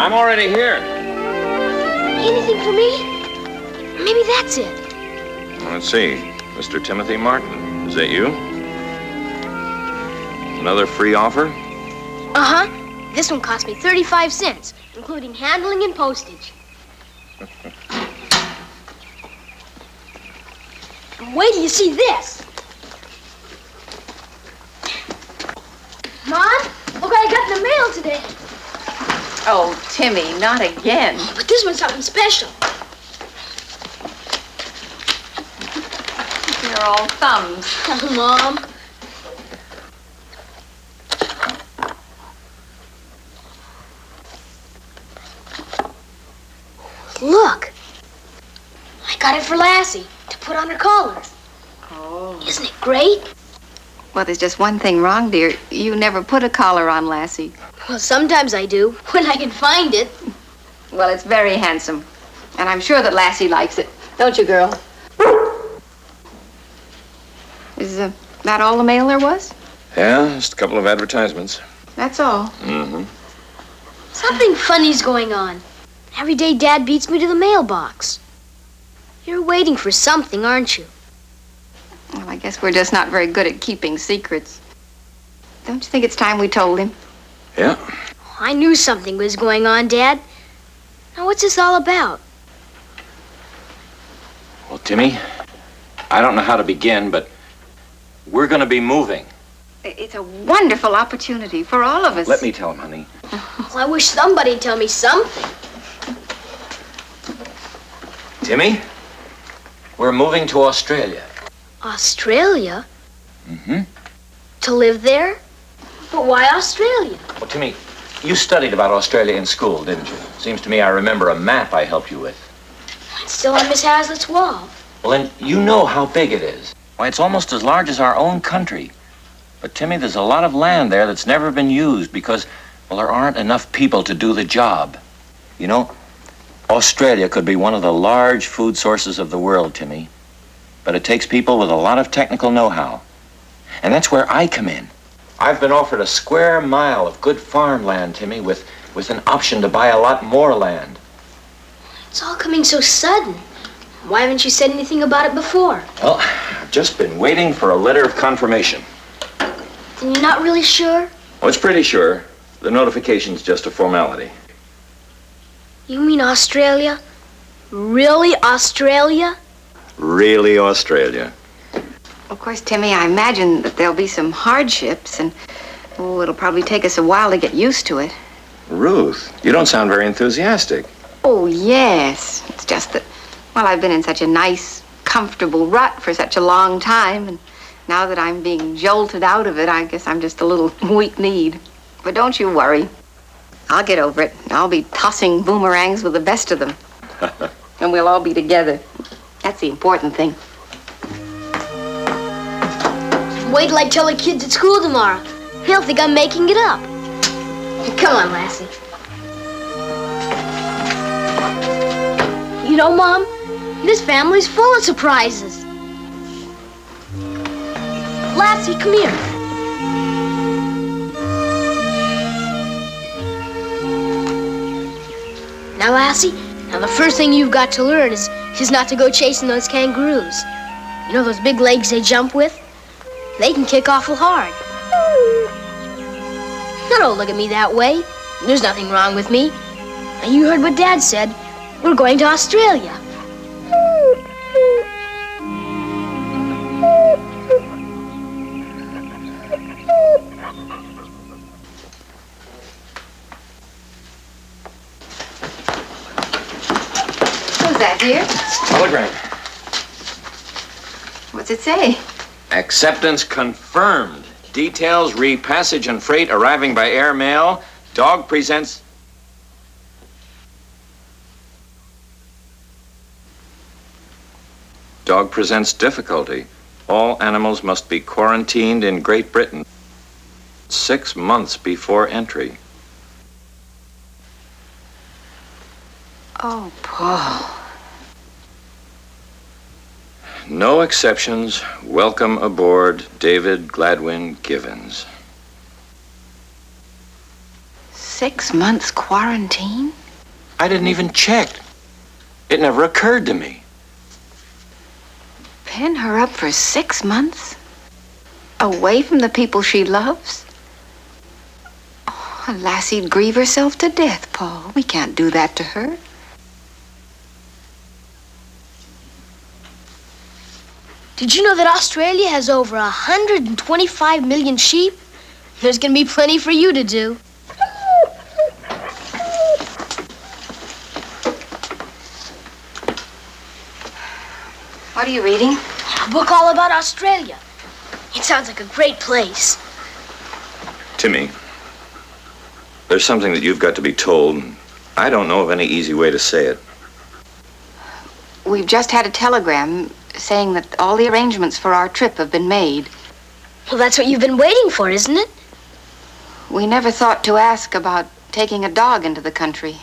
I'm already here. Anything for me? Maybe that's it. Let's see. Mr. Timothy Martin. Is that you? Another free offer? Uh-huh. This one cost me 35 cents, including handling and postage. Wait till you see this. Mom, look what I got in the mail today. Oh, Timmy, not again. But this one's something special. You're all thumbs. Oh, Mom. Look. I got it for Lassie to put on her collar. Oh. Isn't it great? Well, there's just one thing wrong, dear. You never put a collar on Lassie. Well, sometimes I do, when I can find it. Well, it's very handsome. And I'm sure that Lassie likes it. Don't you, girl? Is that all the mail there was? Yeah, just a couple of advertisements. That's all. Mm-hmm. Something funny's going on. Every day Dad beats me to the mailbox. You're waiting for something, aren't you? Well, I guess we're just not very good at keeping secrets. Don't you think it's time we told him? Yeah. I knew something was going on, Dad. Now, what's this all about? Well, Timmy, I don't know how to begin, but we're going to be moving. It's a wonderful opportunity for all of us. Let me tell him, honey. Well, I wish somebody'd tell me something. Timmy, we're moving to Australia. Australia? Mm-hmm. To live there? But why Australia? Well, Timmy, you studied about Australia in school, didn't you? Seems to me I remember a map I helped you with. It's still on Miss Hazlitt's wall. Well, then you know how big it is. Why, it's almost as large as our own country. But, Timmy, there's a lot of land there that's never been used because, well, there aren't enough people to do the job. You know, Australia could be one of the large food sources of the world, Timmy. But it takes people with a lot of technical know-how. And that's where I come in. I've been offered a square mile of good farmland, Timmy, with an option to buy a lot more land. It's all coming so sudden. Why haven't you said anything about it before? Well, I've just been waiting for a letter of confirmation. And you're not really sure? Oh, it's pretty sure. The notification's just a formality. You mean Australia? Really Australia? Really Australia. Of course, Timmy, I imagine that there'll be some hardships, and, oh, it'll probably take us a while to get used to it. Ruth, you don't sound very enthusiastic. Oh, yes. It's just that, well, I've been in such a nice, comfortable rut for such a long time, and now that I'm being jolted out of it, I guess I'm just a little weak-kneed. But don't you worry. I'll get over it. I'll be tossing boomerangs with the best of them. And we'll all be together. That's the important thing. Wait till I tell the kids at school tomorrow. They'll think I'm making it up. Come on, Lassie. You know, Mom, this family's full of surprises. Lassie, come here. Now, Lassie, the first thing you've got to learn is not to go chasing those kangaroos. You know those big legs they jump with? They can kick awful hard. Now, don't look at me that way. There's nothing wrong with me. Now, you heard what Dad said. We're going to Australia. Who's that, dear? Telegram. What's it say? Acceptance confirmed. Details, repassage and freight arriving by air mail. Dog presents... Dog presents difficulty. All animals must be quarantined in Great Britain 6 months before entry. Oh, Paul. No exceptions. Welcome aboard, David Gladwin Givens. 6 months quarantine? I didn't even check. It never occurred to me. Pen her up for 6 months? Away from the people she loves? Oh, Lassie'd grieve herself to death, Paul. We can't do that to her. Did you know that Australia has over 125 million sheep? There's gonna be plenty for you to do. What are you reading? A book all about Australia. It sounds like a great place. Timmy, there's something that you've got to be told. I don't know of any easy way to say it. We've just had a telegram saying that all the arrangements for our trip have been made. Well, that's what you've been waiting for, isn't it? We never thought to ask about taking a dog into the country.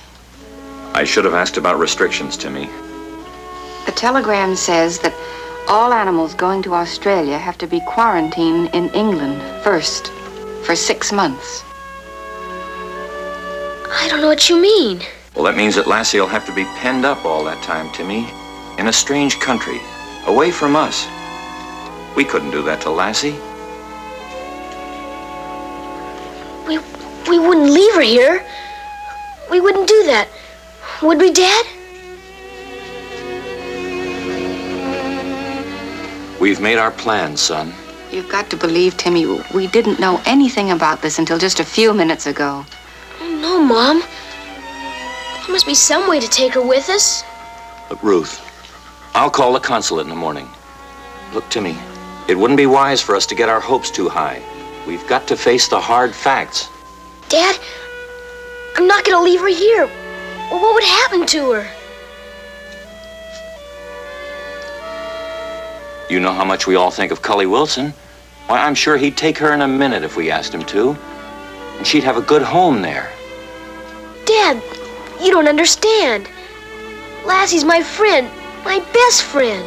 I should have asked about restrictions, Timmy. The telegram says that all animals going to Australia have to be quarantined in England first for 6 months. I don't know what you mean. Well, that means that Lassie will have to be penned up all that time, Timmy, in a strange country, away from us. We couldn't do that to Lassie. We wouldn't leave her here. We wouldn't do that. Would we, Dad? We've made our plans, son. You've got to believe, Timmy, we didn't know anything about this until just a few minutes ago. Oh, no, Mom. There must be some way to take her with us. Look, Ruth, I'll call the consulate in the morning. Look, Timmy, it wouldn't be wise for us to get our hopes too high. We've got to face the hard facts. Dad, I'm not going to leave her here. Well, what would happen to her? You know how much we all think of Cully Wilson. Why, I'm sure he'd take her in a minute if we asked him to. And she'd have a good home there. Dad, you don't understand. Lassie's my friend, my best friend.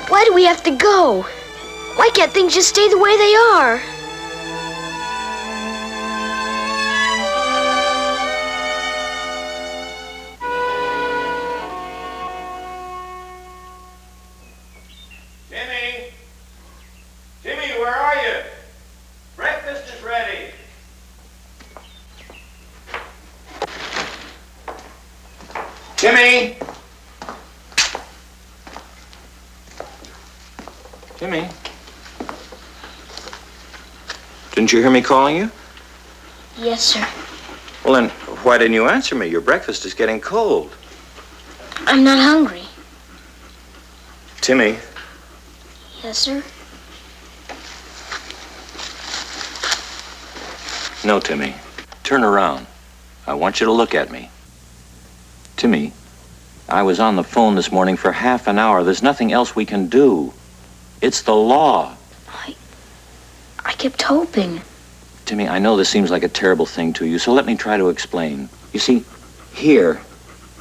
Why do we have to go? Why can't things just stay the way they are? Timmy! Timmy, where are you? Breakfast is ready. Timmy! Timmy? Didn't you hear me calling you? Yes, sir. Well, then, why didn't you answer me? Your breakfast is getting cold. I'm not hungry. Timmy? Yes, sir. No, Timmy. Turn around. I want you to look at me. Timmy, I was on the phone this morning for half an hour. There's nothing else we can do. It's the law. I kept hoping. Timmy, I know this seems like a terrible thing to you, so let me try to explain. You see, here,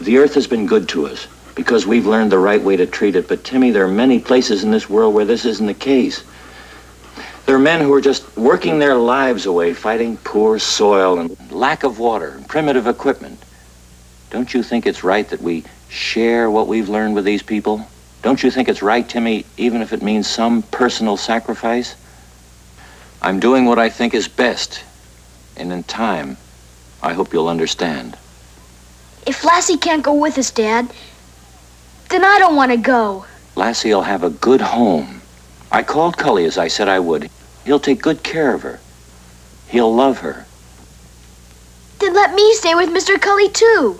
the earth has been good to us because we've learned the right way to treat it. But, Timmy, there are many places in this world where this isn't the case. There are men who are just working their lives away, fighting poor soil and lack of water and primitive equipment. Don't you think it's right that we share what we've learned with these people? Don't you think it's right, Timmy, even if it means some personal sacrifice? I'm doing what I think is best, and in time, I hope you'll understand. If Lassie can't go with us, Dad, then I don't want to go. Lassie'll have a good home. I called Cully as I said I would. He'll take good care of her. He'll love her. Then let me stay with Mr. Cully, too.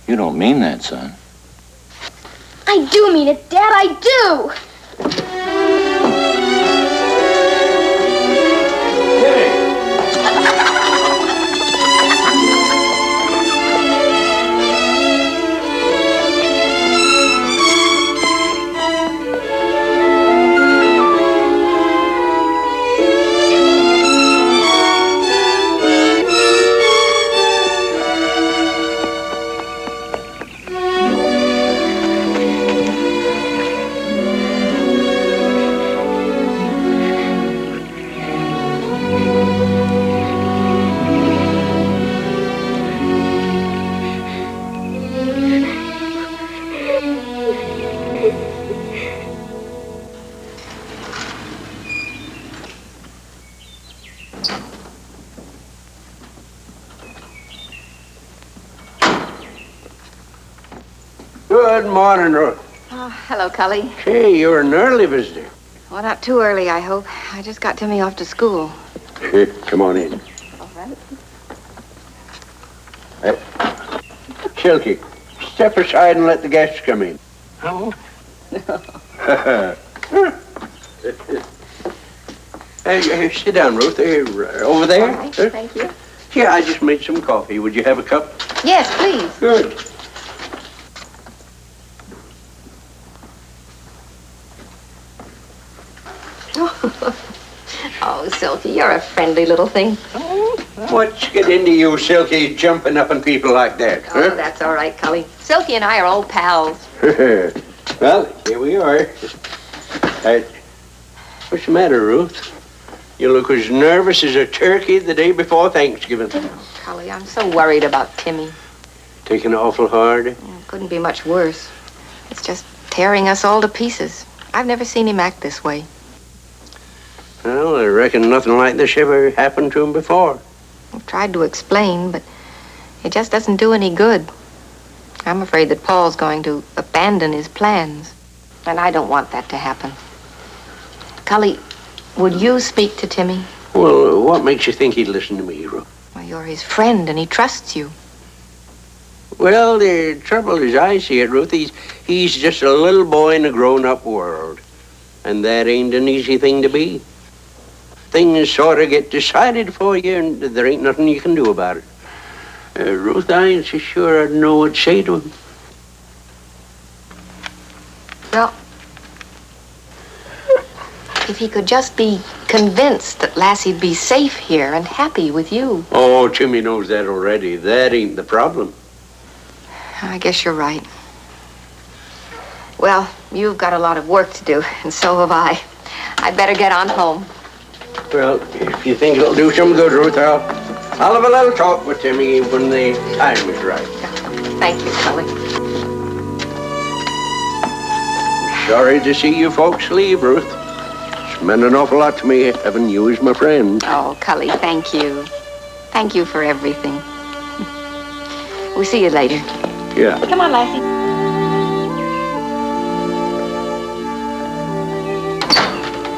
You don't mean that, son. I do mean it, Dad, I do. Good morning, Ruth. Oh, hello, Cully. Hey, you're an early visitor. Well, not too early, I hope. I just got Timmy off to school. Come on in. All right. Silky, step aside and let the guests come in. Oh. Sit down, Ruth. Over there. All right, thank you. Yeah, I just made some coffee. Would you have a cup? Yes, please. Good. Oh, Silky, you're a friendly little thing. What's get into you, Silky, jumping up on people like that? Oh, that's all right, Cully. Silky and I are old pals. Well, here we are. What's the matter, Ruth? You look as nervous as a turkey the day before Thanksgiving. Cully, I'm so worried about Timmy. Taking it awful hard? It couldn't be much worse. It's just tearing us all to pieces. I've never seen him act this way. Well, I reckon nothing like this ever happened to him before. I've tried to explain, but it just doesn't do any good. I'm afraid that Paul's going to abandon his plans, and I don't want that to happen. Cully, would you speak to Timmy? Well, what makes you think he'd listen to me, Ruth? Well, you're his friend, and he trusts you. Well, the trouble is, I see it, Ruth. He's just a little boy in a grown-up world. And that ain't an easy thing to be. Things sort of get decided for you, and there ain't nothing you can do about it. Ruth, I ain't so sure I'd know what to say to him. Well, if he could just be convinced that Lassie'd be safe here and happy with you. Oh, Timmy knows that already. That ain't the problem. I guess you're right. Well, you've got a lot of work to do, and so have I. I'd better get on home. Well, if you think it'll do some good, Ruth, I'll have a little talk with Timmy when the time is right. Thank you, Cully. Sorry to see you folks leave, Ruth. It's meant an awful lot to me having you as my friend. Oh, Cully, thank you. Thank you for everything. We'll see you later. Yeah. Come on, Lassie.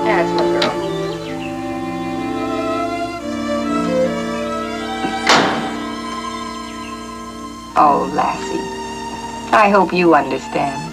That's my girl. Oh, Lassie, I hope you understand.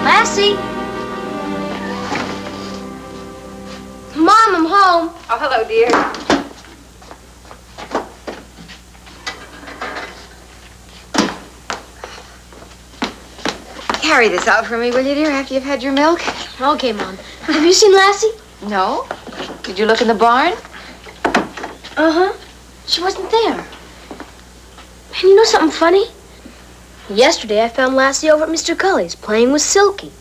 Lassie? Mom, I'm home. Oh, hello, dear. Carry this out for me, will you, dear, after you've had your milk? Okay, Mom. Have you seen Lassie? No. Did you look in the barn? Uh-huh. She wasn't there. And you know something funny? Yesterday, I found Lassie over at Mr. Cully's playing with Silky.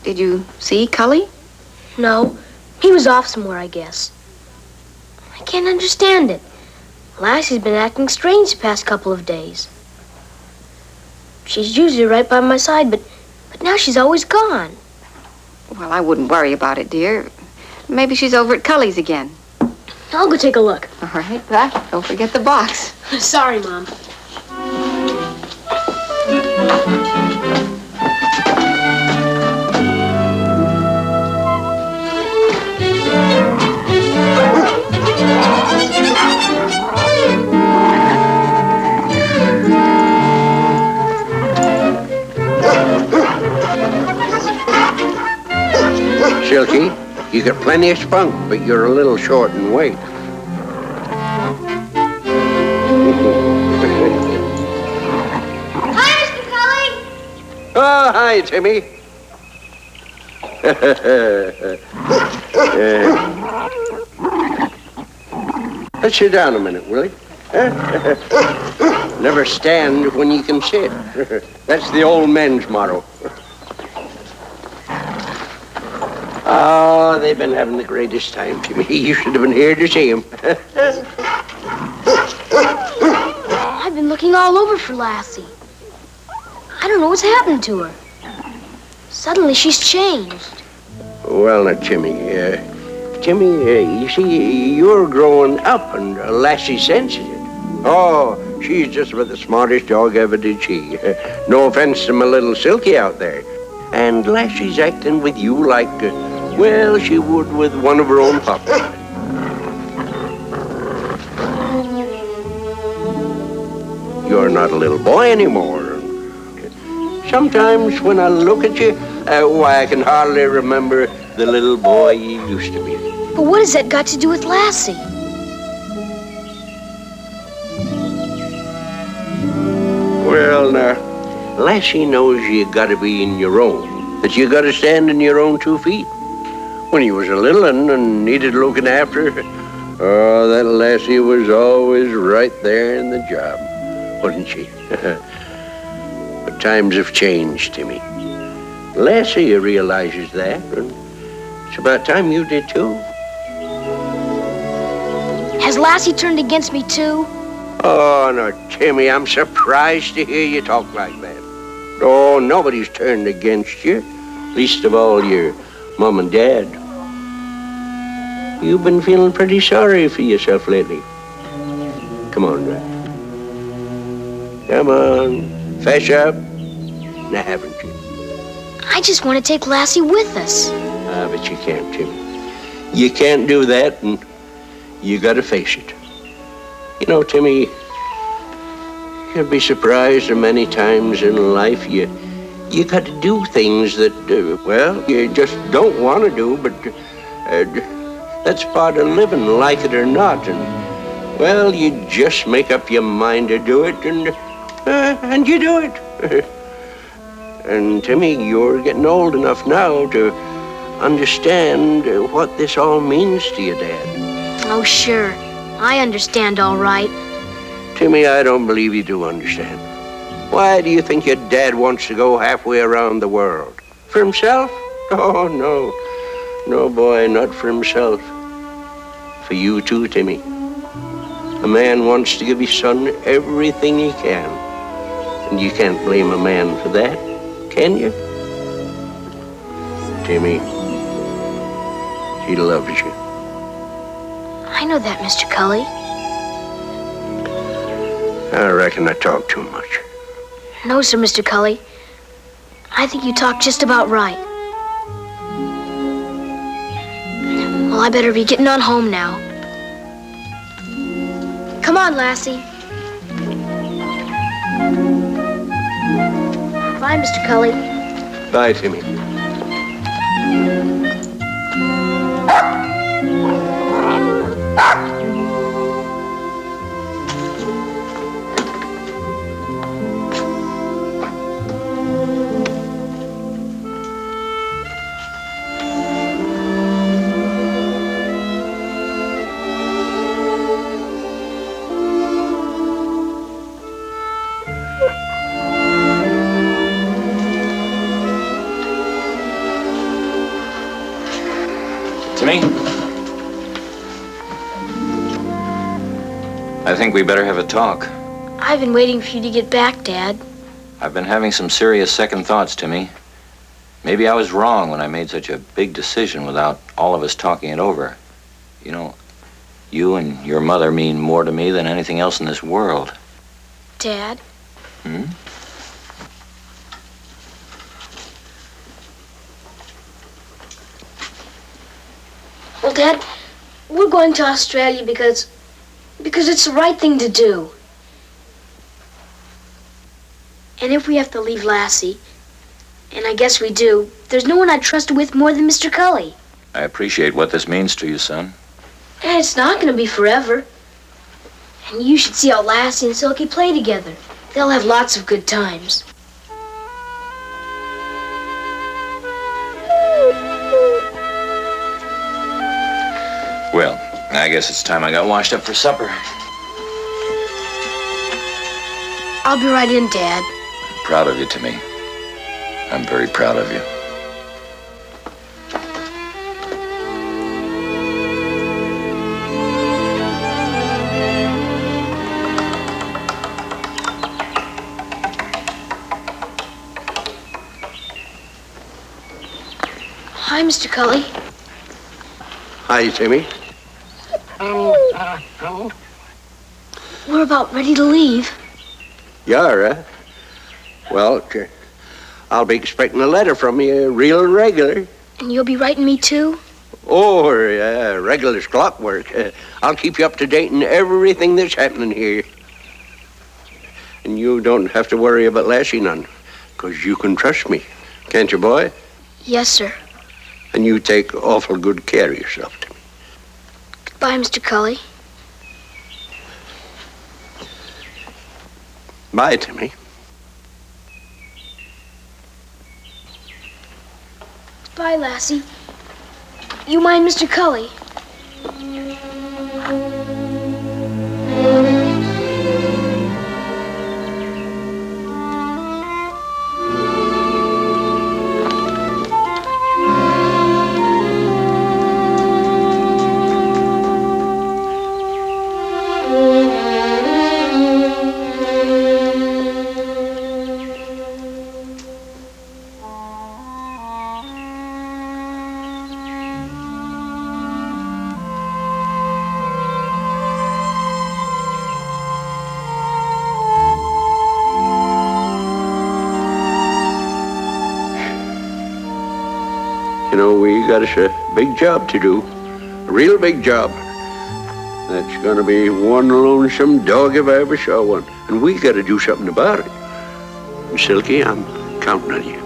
Did you see Cully? No, he was off somewhere, I guess. I can't understand it. Lassie's been acting strange the past couple of days. She's usually right by my side, but now she's always gone. Well, I wouldn't worry about it, dear. Maybe she's over at Cully's again. I'll go take a look. All right, but don't forget the box. Sorry, Mom. Silky, you got plenty of spunk, but you're a little short in weight. Hi, Mr. Cully. Oh, hi, Timmy. Let's sit down a minute, will you? Never stand when you can sit. That's the old men's motto. Oh, they've been having the greatest time, Timmy. You should have been here to see them. I've been looking all over for Lassie. I don't know what's happened to her. Suddenly she's changed. Well, now, Timmy, you see, you're growing up and Lassie senses it. Oh, she's just about the smartest dog ever did she. No offense to my little Silky out there. And Lassie's acting with you like, well, she would with one of her own pups. You're not a little boy anymore. Sometimes when I look at you, why, I can hardly remember the little boy you used to be. But what has that got to do with Lassie? Well, now, Lassie knows you gotta be in your own, that you gotta stand on your own 2 feet. When you was a little un and needed looking after, oh, that Lassie was always right there in the job, wasn't she? But times have changed, Timmy. Lassie realizes that, and it's about time you did too. Has Lassie turned against me too? Oh, no, Timmy, I'm surprised to hear you talk like that. Oh, nobody's turned against you, least of all your Mom and Dad. You've been feeling pretty sorry for yourself lately. Come on, now. Come on, fess up. Now, haven't you? I just want to take Lassie with us. Ah, but you can't, Timmy. You can't do that, and you gotta face it. You know, Timmy, you'd be surprised how many times in life you got to do things that, well, you just don't want to do, but that's part of living, like it or not. And, well, you just make up your mind to do it, and you do it. And, Timmy, you're getting old enough now to understand what this all means to your dad. Oh, sure. I understand all right. Timmy, I don't believe you do understand. Why do you think your dad wants to go halfway around the world? For himself? Oh, no. No, boy, not for himself. For you too, Timmy. A man wants to give his son everything he can. And you can't blame a man for that, can you? Timmy, he loves you. I know that, Mr. Cully. I reckon I talk too much. No, sir, Mr. Cully. I think you talk just about right. Well, I better be getting on home now. Come on, Lassie. Bye, Mr. Cully. Bye, Timmy. Timmy? I think we better have a talk. I've been waiting for you to get back, Dad. I've been having some serious second thoughts, Timmy. Maybe I was wrong when I made such a big decision without all of us talking it over. You know, you and your mother mean more to me than anything else in this world. Dad? Hmm? Well, Dad, we're going to Australia because it's the right thing to do. And if we have to leave Lassie, and I guess we do, there's no one I'd trust her with more than Mr. Cully. I appreciate what this means to you, son. And it's not going to be forever. And you should see how Lassie and Silky play together. They'll have lots of good times. Well, I guess it's time I got washed up for supper. I'll be right in, Dad. I'm proud of you, Timmy. I'm very proud of you. Hi, Mr. Cully. Hi, Timmy. We're about ready to leave. You are, huh? Well, I'll be expecting a letter from you real regular. And you'll be writing me, too? Oh, yeah, regular clockwork. I'll keep you up to date on everything that's happening here. And you don't have to worry about Lassie none, 'cause you can trust me. Can't you, boy? Yes, sir. And you take awful good care of yourself, Timmy. Goodbye, Mr. Cully. Bye, Timmy. Bye, Lassie. You mind Mr. Cully? You know, we got us a big job to do. A real big job. That's gonna be one lonesome dog if I ever saw one. And we gotta do something about it. And Silky, I'm counting on you.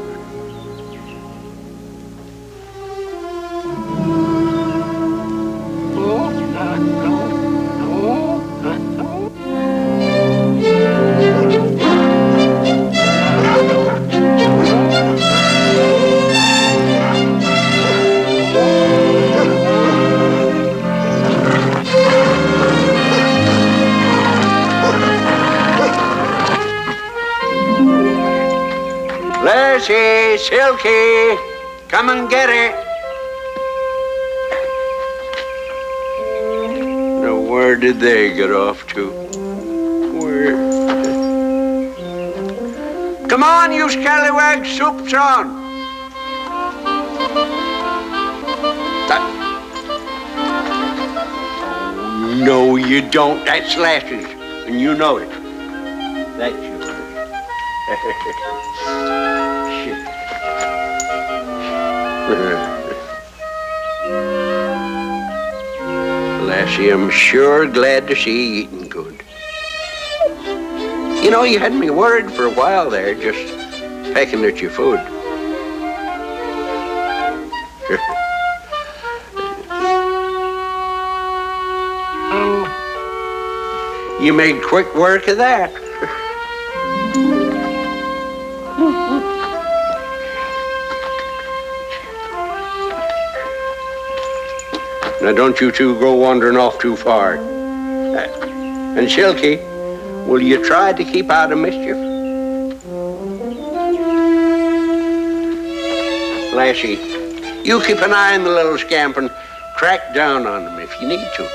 Lassie, Silky, come and get it. Now, where did they get off to? Where? Come on, you scallywags, soup's on. No, you don't. That's Lassie's, and you know it. That's yours. Lassie, I'm sure glad to see you eating good. You know, you had me worried for a while there, just pecking at your food. You made quick work of that. Now, don't you two go wandering off too far. And Silky, will you try to keep out of mischief? Lassie, you keep an eye on the little scamp and crack down on him if you need to.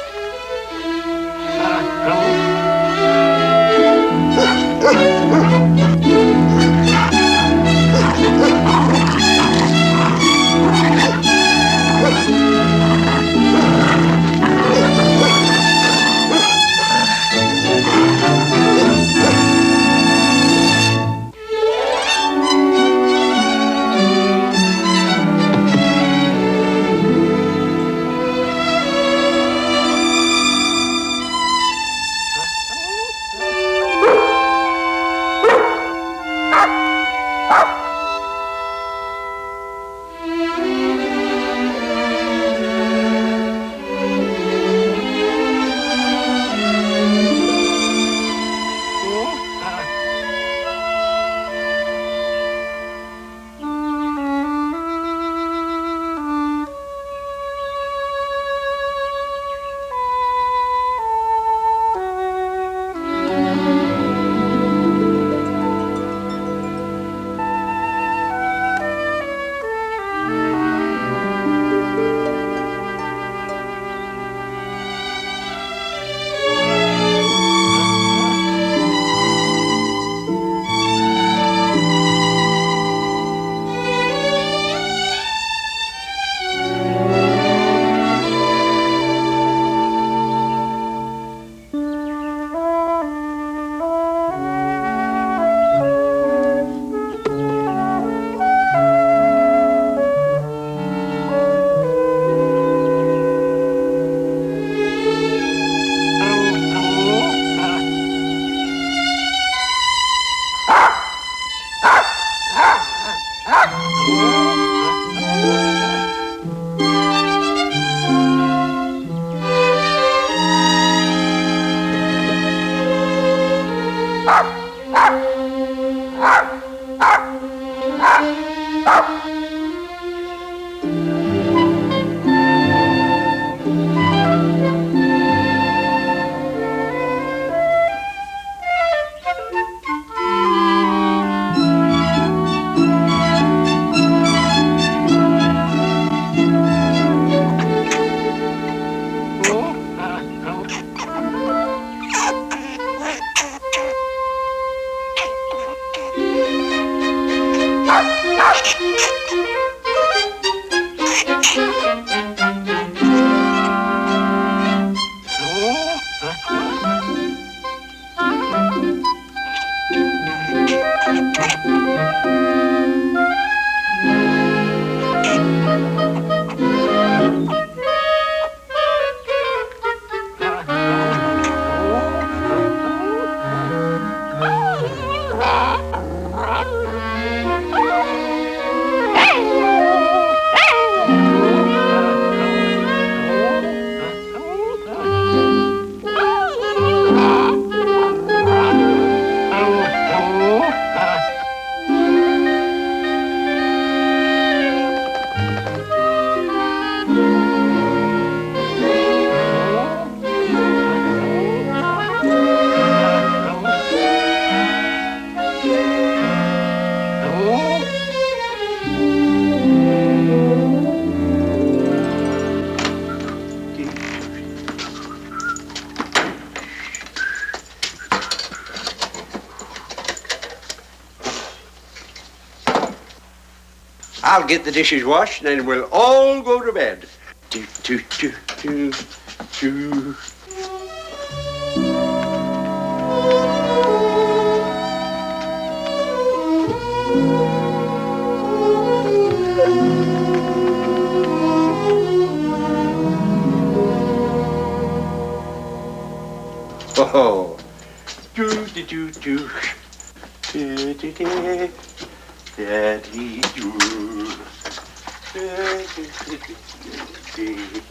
I'll get the dishes washed, and then we'll all go to bed. Do, do, do, do, do. Oh, do, do, do, do. Do, do, do. Daddy, do. Do, do, do, do, do.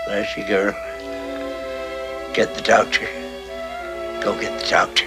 Lassie girl, get the doctor. Go get the doctor.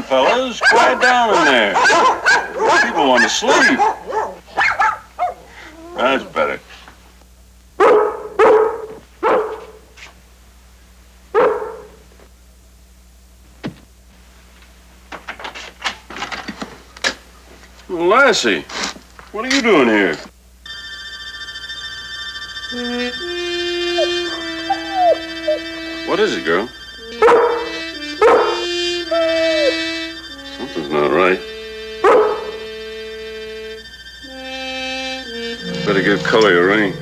Fellas, quiet down in there. People want to sleep. That's better. Lassie, what are you doing here? What is it, girl? Something's not right. Better give Cully a ring.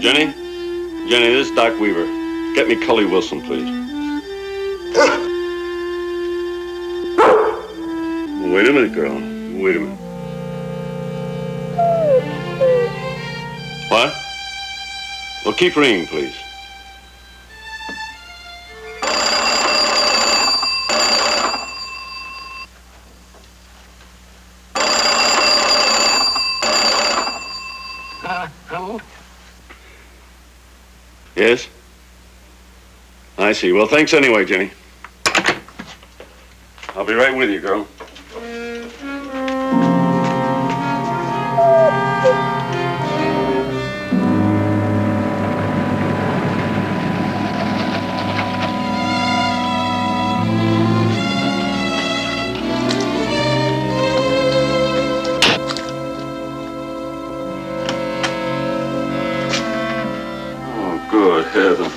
Jenny? Jenny, this is Doc Weaver. Get me Cully Wilson, please. Wait a minute, girl. Wait a minute. What? Well, keep ringing, please. Yes? I see. Well, thanks anyway, Jenny. I'll be right with you, girl. Oh, good heaven.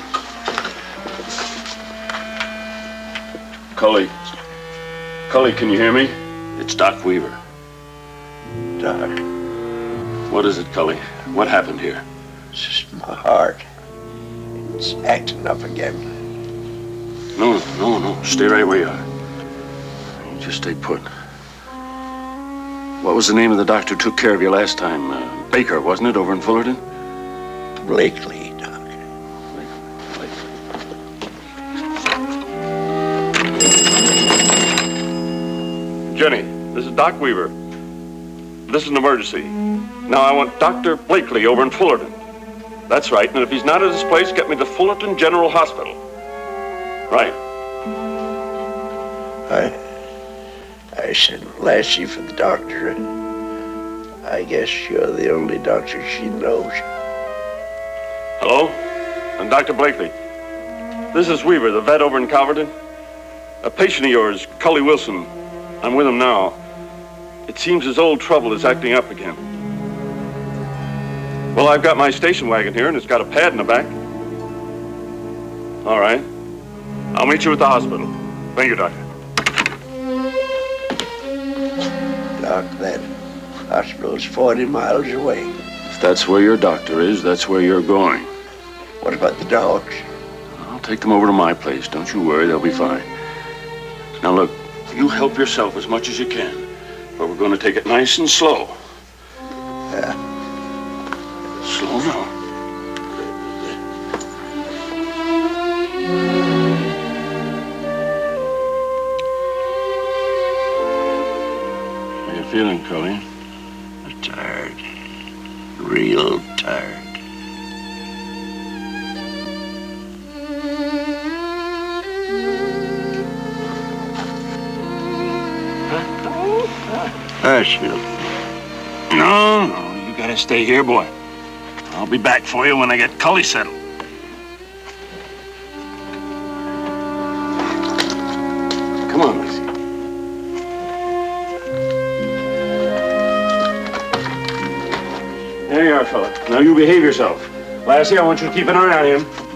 Cully, can you hear me? It's Doc Weaver. Doc, What is it, Cully? What happened here? it's just my heart. It's acting up again. No. Stay right where you are. You just stay put. What was the name of the doctor who took care of you last time? Baker, wasn't it, over in Fullerton? Blakely, Doc. Jenny, this is Doc Weaver. This is an emergency. Now I want Dr. Blakely over in Fullerton. That's right, and if he's not at his place, get me to Fullerton General Hospital. Right. I sent Lassie for the doctor. I guess you're the only doctor she knows. Hello? I'm Dr. Blakely. This is Weaver, the vet over in Calverton. A patient of yours, Cully Wilson. I'm with him now. It seems his old trouble is acting up again. Well, I've got my station wagon here, and it's got a pad in the back. All right. I'll meet you at the hospital. Thank you, Doctor. Doc, that hospital's 40 miles away. If that's where your doctor is, that's where you're going. What about the dogs? I'll take them over to my place. Don't you worry, they'll be fine. Now, look, you help yourself as much as you can, but we're going to take it nice and slow. Slow now. How you feeling, Cully? I'm tired. Real tired. Asheville. No, you gotta stay here, boy. I'll be back for you when I get Cully settled. Come on, Lassie. There you are, fella. Now you behave yourself. Lassie, I want you to keep an eye on him.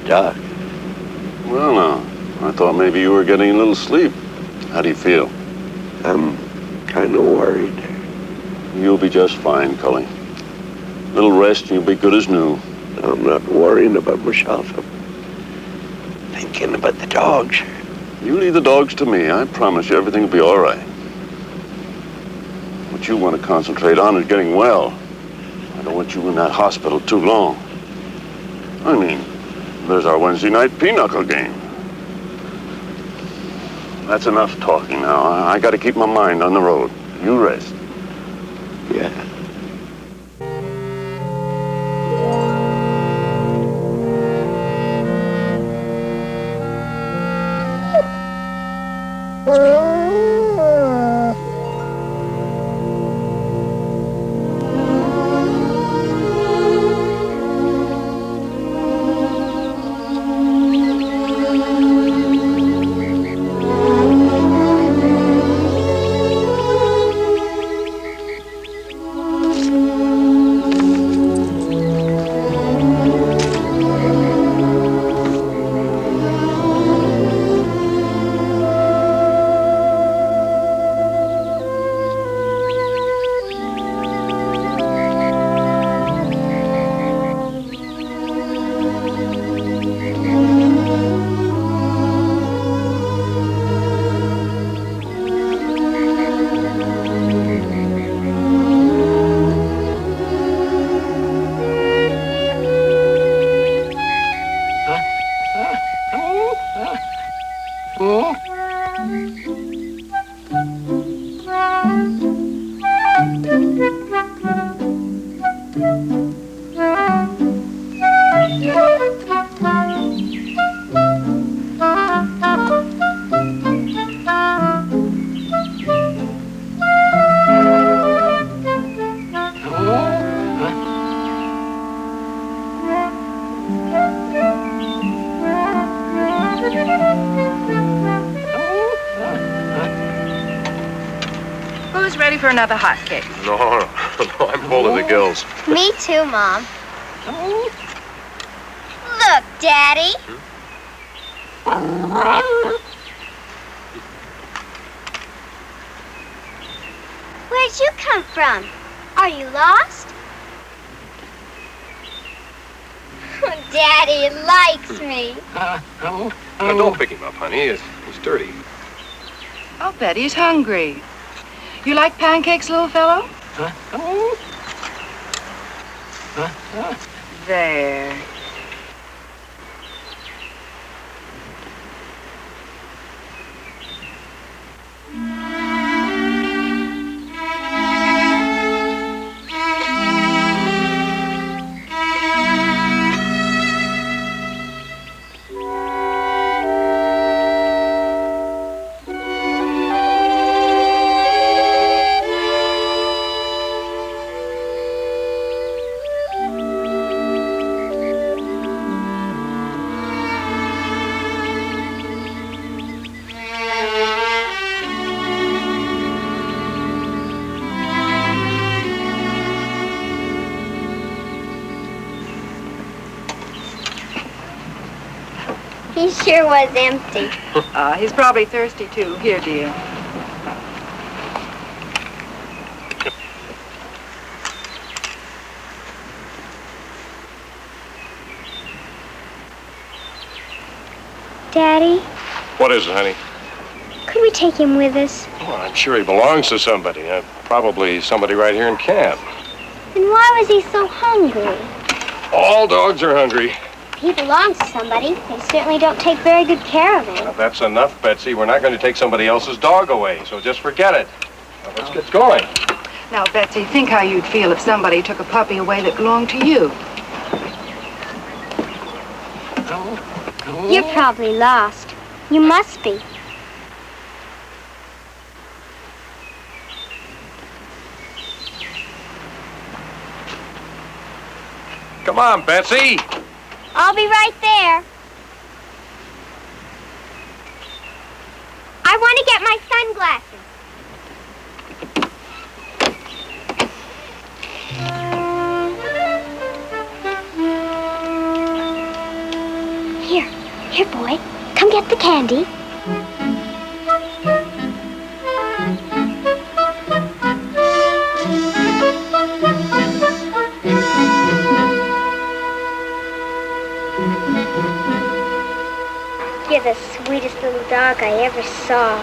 Doc. Well, now, I thought maybe you were getting a little sleep. How do you feel? I'm kind of worried. You'll be just fine, Cully. A little rest and you'll be good as new. I'm not worrying about myself. I'm thinking about the dogs. You leave the dogs to me. I promise you everything will be all right. What you want to concentrate on is getting well. I don't want you in that hospital too long. I mean, there's our Wednesday night pinochle game. That's enough talking now. I got to keep my mind on the road. You rest. Yeah. Who's ready for another hot cake? No, I'm full to the gills. Me too, Mom. Look, Daddy. Where'd you come from? Are you lost? Daddy likes me. Now, don't pick him up, honey. He's dirty. I'll bet he's hungry. You like pancakes, little fellow? There. He sure was empty. He's probably thirsty, too. Here, dear. Daddy, What is it, honey? could we take him with us? Well, I'm sure he belongs to somebody. Probably somebody right here in camp. And why was he so hungry? All dogs are hungry. He belongs to somebody. They certainly don't take very good care of him. Now, that's enough, Betsy. We're not going to take somebody else's dog away, so just forget it. Now, let's get going. Now, Betsy, think how you'd feel if somebody took a puppy away that belonged to you. You're probably lost. You must be. Come on, Betsy. I'll be right there. I want to get my sunglasses. Here, boy. Come get the candy. You're the sweetest little dog I ever saw.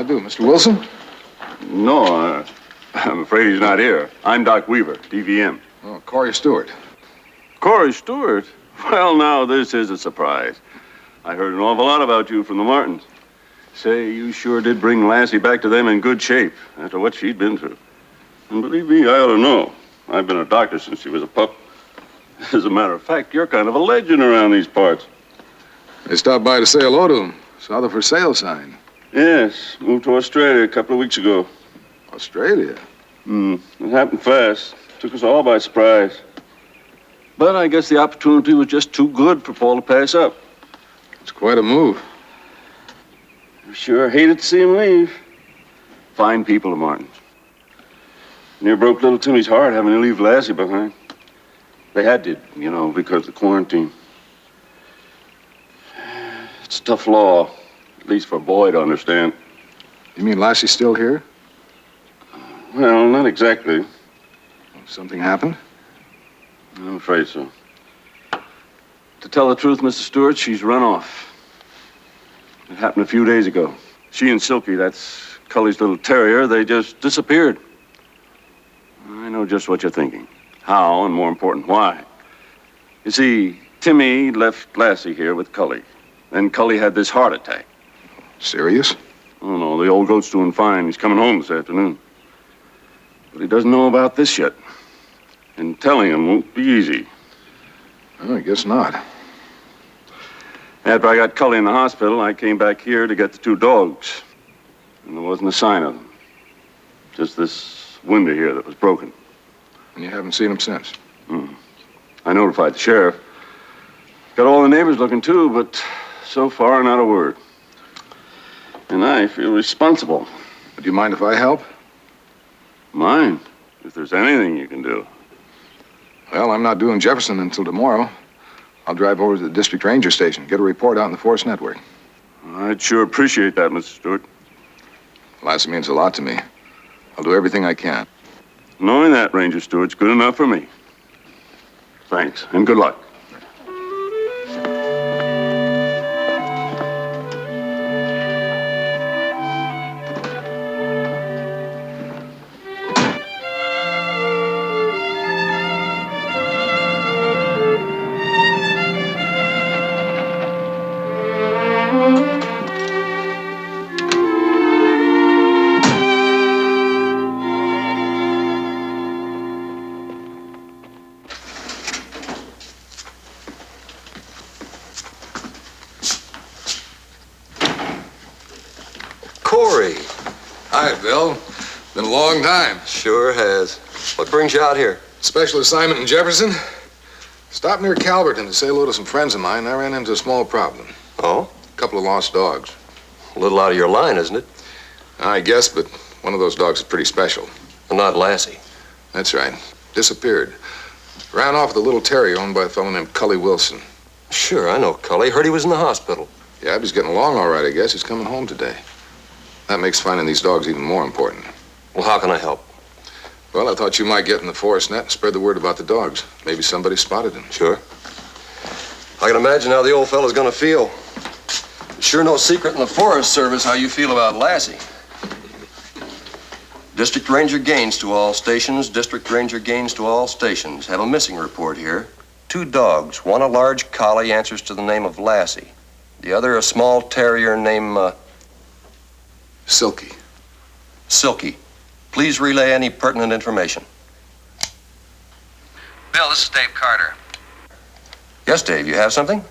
I do. Mr. Wilson? No, I'm afraid he's not here. I'm Doc Weaver, DVM. Oh, Corey Stewart. Corey Stewart? Well, now, this is a surprise. I heard an awful lot about you from the Martins. Say, you sure did bring Lassie back to them in good shape after what she'd been through. And believe me, I ought to know. I've been a doctor since she was a pup. As a matter of fact, you're kind of a legend around these parts. I stopped by to say hello to him. Saw the for sale sign. Yes, moved to Australia a couple of weeks ago. Australia? It happened fast. Took us all by surprise. But I guess the opportunity was just too good for Paul to pass up. It's quite a move. I sure hated to see him leave. Fine people, the Martins. Near broke little Timmy's heart having to leave Lassie behind. They had to, you know, because of the quarantine. It's a tough law, at least for a boy to understand. You mean Lassie's still here? Well, not exactly. Something happened? I'm afraid so. To tell the truth, Mr. Stewart, she's run off. It happened a few days ago. She and Silky, that's Cully's little terrier, they just disappeared. I know just what you're thinking. How, and more important, why. You see, Timmy left Lassie here with Cully. Then Cully had this heart attack. Serious? Oh, no, the old goat's doing fine. He's coming home this afternoon. But he doesn't know about this yet. And telling him won't be easy. Oh, I guess not. After I got Cully in the hospital, I came back here to get the two dogs. And there wasn't a sign of them. Just this window here that was broken. And you haven't seen them since? I notified the sheriff. Got all the neighbors looking too, but so far not a word. And I feel responsible. Do you mind if I help? Mind? If there's anything you can do. Well, I'm not due in Jefferson until tomorrow. I'll drive over to the district ranger station, get a report out in the force network. I'd sure appreciate that, Mr. Stewart. Lassie means a lot to me. I'll do everything I can. Knowing that, Ranger Stewart's good enough for me. Thanks, and good luck. Corey. Hi, Bill. Been a long time. Sure has. What brings you out here? Special assignment in Jefferson. Stopped near Calverton to say hello to some friends of mine. I ran into a small problem. Oh? A couple of lost dogs. A little out of your line, isn't it? I guess, but one of those dogs is pretty special. Well, not Lassie. That's right. Disappeared. Ran off with a little terrier owned by a fellow named Cully Wilson. Sure, I know Cully. Heard he was in the hospital. Yeah, he's getting along all right, I guess. He's coming home today. That makes finding these dogs even more important. Well, how can I help? Well, I thought you might get in the forest net and spread the word about the dogs. Maybe somebody spotted them. Sure. I can imagine how the old fellow's gonna feel. Sure no secret in the Forest Service how you feel about Lassie. District Ranger Gaines to all stations. District Ranger Gaines to all stations. Have a missing report here. 2 dogs. One a large collie, answers to the name of Lassie. The other a small terrier named, Silky. Silky. Please relay any pertinent information. Bill, this is Dave Carter. Yes, Dave, you have something?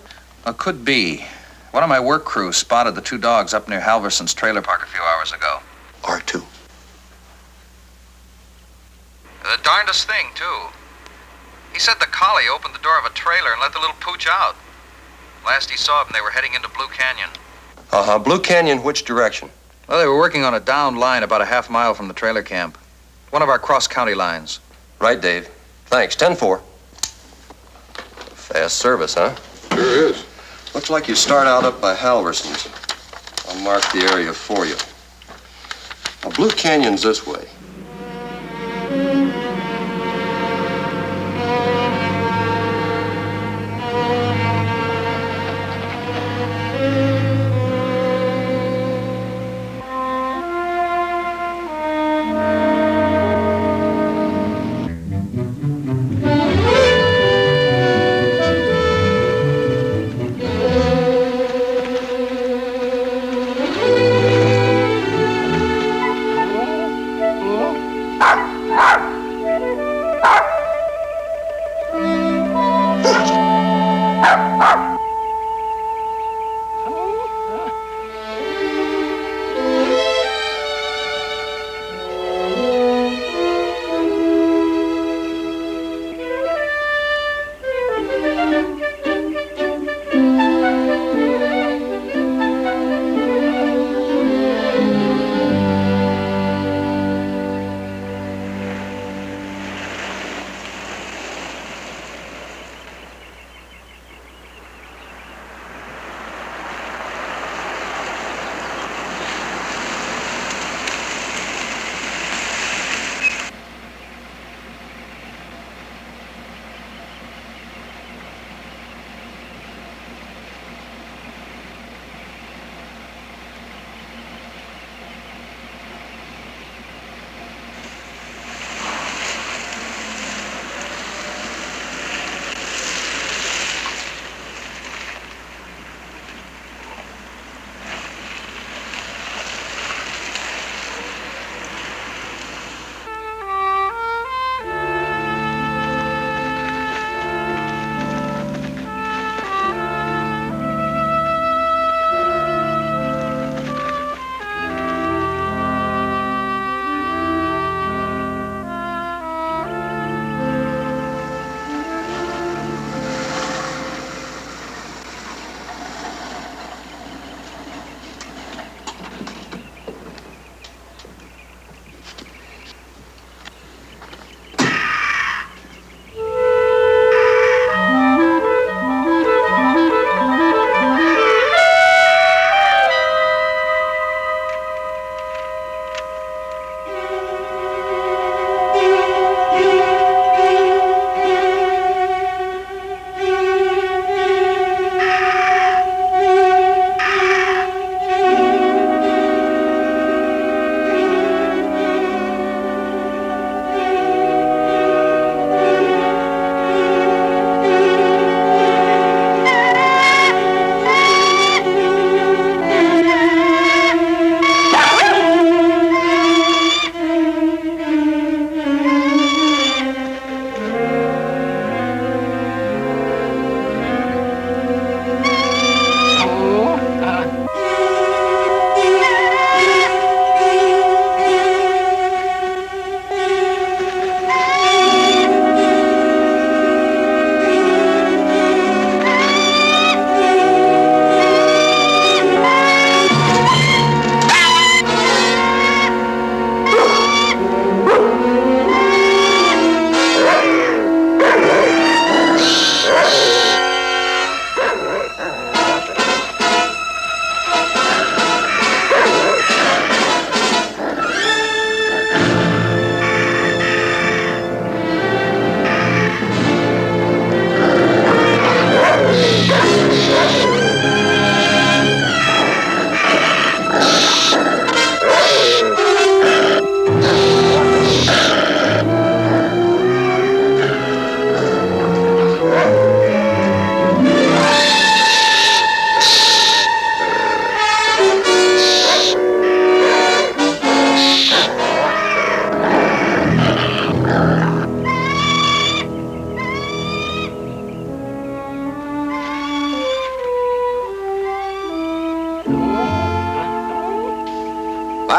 Could be. One of my work crew spotted the 2 dogs up near Halverson's trailer park a few hours ago. R2. The darndest thing, too. He said the collie opened the door of a trailer and let the little pooch out. Last he saw them, they were heading into Blue Canyon. Blue Canyon, which direction? Well, they were working on a downed line about a half mile from the trailer camp. One of our cross-county lines. Right, Dave. Thanks. 10-4. Fast service, huh? Sure is. Looks like you start out up by Halverson's. I'll mark the area for you. Now, Blue Canyon's this way.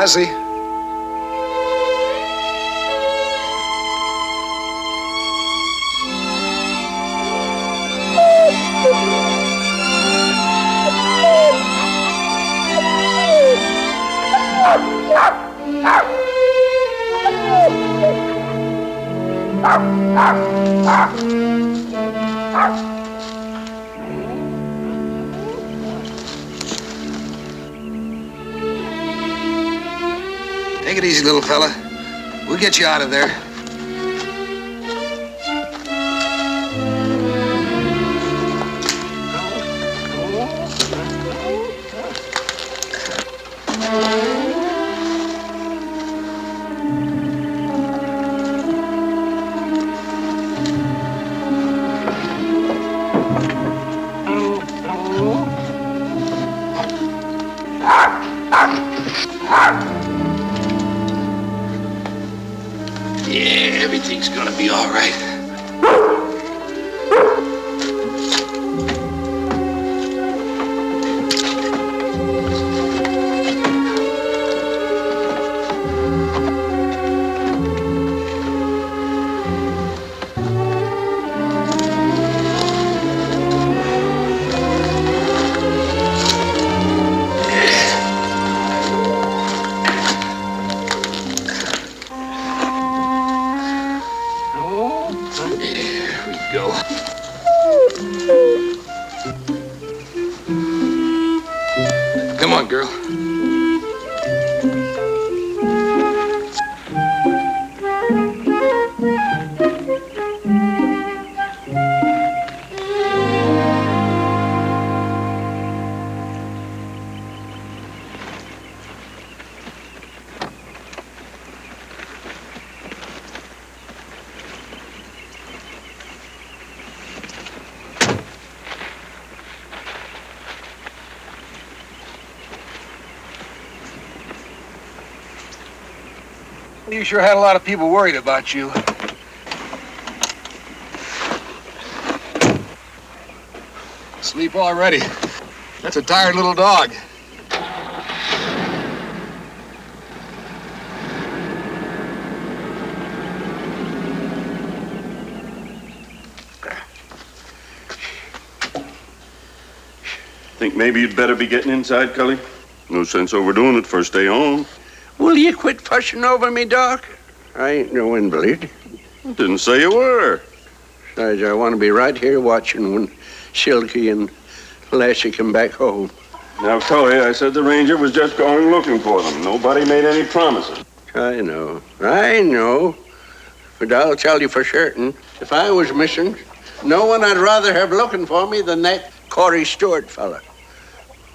Lassie. Take it easy, little fella. We'll get you out of there. Yeah, everything's gonna be all right. Come on, girl. You sure had a lot of people worried about you. Sleep already. That's a tired little dog. Think maybe you'd better be getting inside, Cully? No sense overdoing it first day home. Will you quit fussing over me, Doc? I ain't no invalid. Didn't say you were. Besides, I want to be right here watching when Silky and Lassie come back home. Now, Cully, I said the ranger was just going looking for them. Nobody made any promises. I know. But I'll tell you for certain, if I was missing, no one I'd rather have looking for me than that Corey Stewart fella.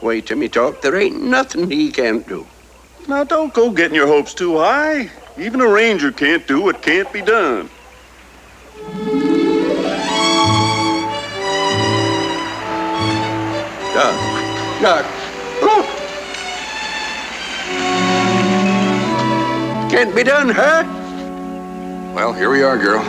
Way Timmy talk, there ain't nothing he can't do. Now, don't go getting your hopes too high. Even a ranger can't do what can't be done. Doc. Oh. Can't be done, huh? Well, here we are, girl.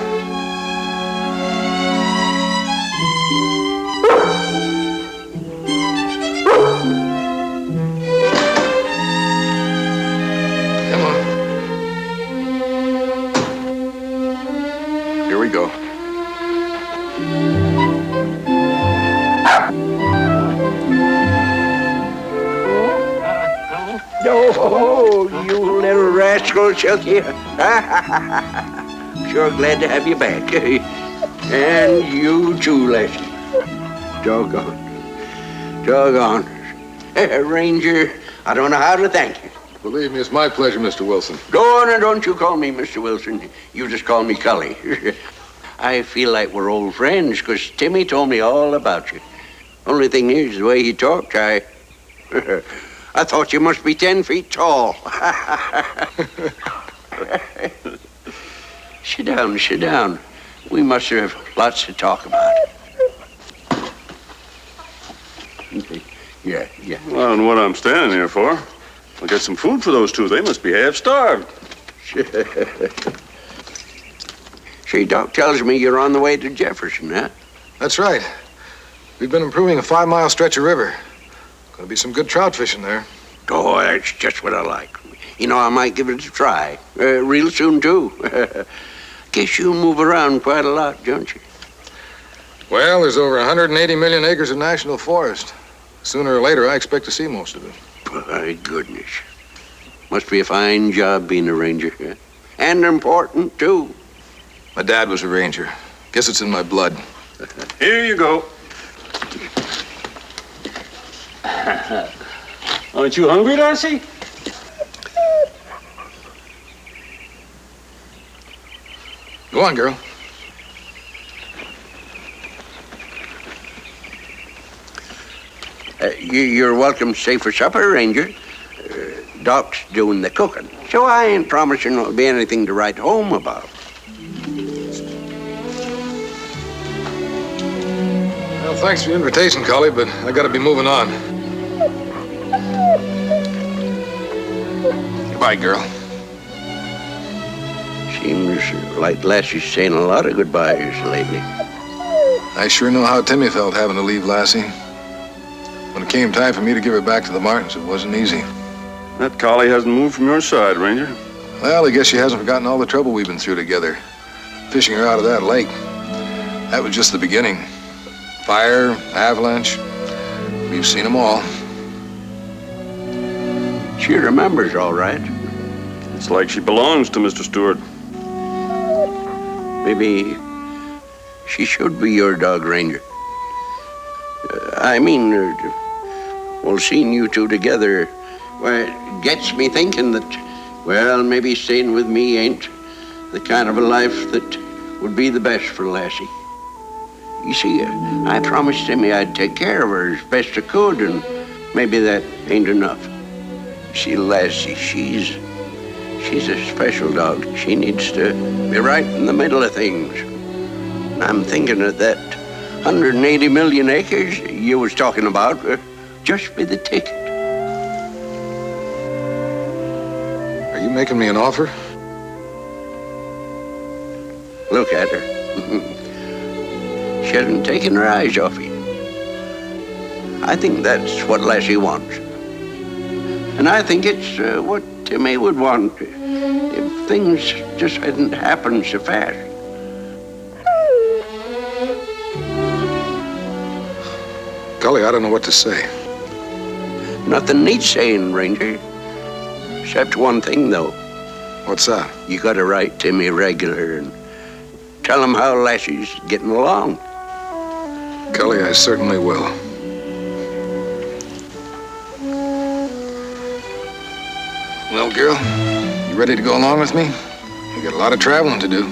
Come on. Here we go. Oh, you little rascal, Silky. Sure glad to have you back. And you too, Lassie. Doggone. Ranger, I don't know how to thank you. Believe me, it's my pleasure, Mr. Wilson. Go on and don't you call me Mr. Wilson. You just call me Cully. I feel like we're old friends because Timmy told me all about you. Only thing is, the way he talked, I thought you must be 10 feet tall. Sit down. We must have lots to talk about. Yeah. Well, and what I'm standing here for? I'll get some food for those two. They must be half-starved. See, Doc tells me you're on the way to Jefferson, huh? That's right. We've been improving a 5-mile stretch of river. Gonna be some good trout fishing there. Oh, that's just what I like. You know, I might give it a try. Real soon, too. Guess you move around quite a lot, don't you? Well, there's over 180 million acres of national forest. Sooner or later, I expect to see most of it. My goodness. Must be a fine job being a ranger. And important, too. My dad was a ranger. Guess it's in my blood. Here you go. Aren't you hungry, Lassie? Go on, girl. You're welcome to stay for supper, Ranger. Doc's doing the cooking, so I ain't promising there'll be anything to write home about. Well, thanks for the invitation, Collie, but I gotta be moving on. Goodbye, girl. Seems like Lassie's saying a lot of goodbyes lately. I sure know how Timmy felt having to leave Lassie. When it came time for me to give her back to the Martins, it wasn't easy. That collie hasn't moved from your side, Ranger. Well, I guess she hasn't forgotten all the trouble we've been through together. Fishing her out of that lake. That was just the beginning. Fire, avalanche. We've seen them all. She remembers, all right. It's like she belongs to Mr. Stewart. Maybe she should be your dog, Ranger. Well, seeing you two together, well, it gets me thinking that, well, maybe staying with me ain't the kind of a life that would be the best for Lassie. You see, I promised Timmy I'd take care of her as best I could, and maybe that ain't enough. See, Lassie, she's a special dog. She needs to be right in the middle of things. And I'm thinking of that 180 million acres you was talking about just be the ticket. Are you making me an offer? Look at her. She hasn't taken her eyes off you. I think that's what Lassie wants. And I think it's what Timmy would want if things just hadn't happened so fast. Golly, I don't know what to say. Nothing needs saying, Ranger. Except one thing, though. What's that? You gotta write Timmy regular and tell him how Lassie's getting along. Golly, I certainly will. Well, girl, you ready to go along with me? You got a lot of traveling to do.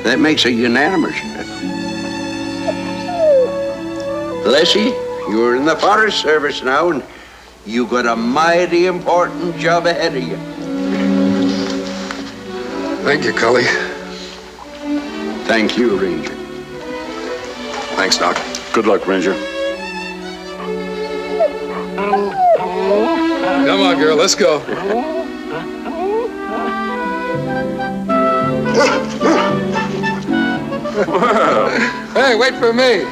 That makes it unanimous. Lassie, you're in the Forest Service now, and you got a mighty important job ahead of you. Thank you, Cully. Thank you, Ranger. Thanks, Doc. Good luck, Ranger. Come on, girl, let's go. Wow. Hey, wait for me.